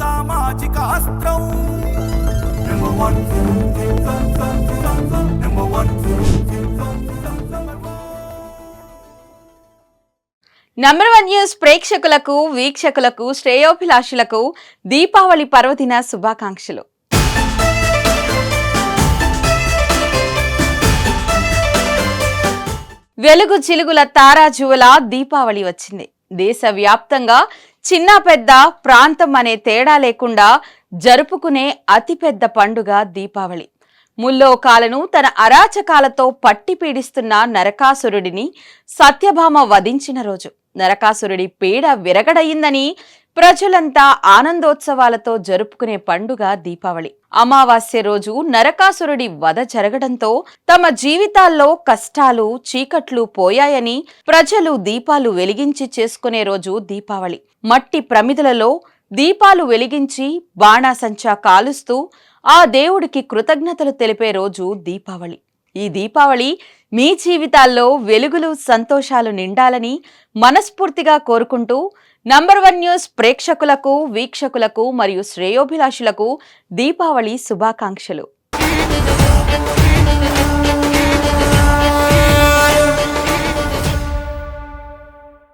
సామాజిక అస్త్రం number 1 news ప్రేక్షకులకు వీక్షకులకు శ్రేయోభిలాషులకు దీపావళి పర్వదిన శుభాకాంక్షలు. వెలుగు చిలుగుల తారాజువల దీపావళి వచ్చింది. దేశవ్యాప్తంగా చిన్న పెద్ద ప్రాంతం అనే తేడా లేకుండా జరుపుకునే అతిపెద్ద పండుగ దీపావళి. ముల్లోకాలను తన అరాచకాలతో పట్టి పీడిస్తున్న నరకాసురుడిని సత్యభామ వధించిన రోజు. నరకాసురుడి పీడ విరగడయిందని ప్రజలంతా ఆనందోత్సవాలతో జరుపుకునే పండుగ దీపావళి. అమావాస్య రోజు నరకాసురుడి వధ జరగడంతో తమ జీవితాల్లో కష్టాలు చీకట్లు పోయాయని ప్రజలు దీపాలు వెలిగించి చేసుకునే రోజు దీపావళి. మట్టి ప్రమిదలలో దీపాలు వెలిగించి బాణాసంచా కాలుస్తూ ఆ దేవుడికి కృతజ్ఞతలు తెలిపే రోజు దీపావళి. ఈ దీపావళి మీ జీవితాల్లో వెలుగులు సంతోషాలు నిండాలని మనస్ఫూర్తిగా కోరుకుంటూ నంబర్ 1 న్యూస్ ప్రేక్షకులకు వీక్షకులకు మరియు శ్రేయోభిలాషులకు దీపావళి శుభాకాంక్షలు.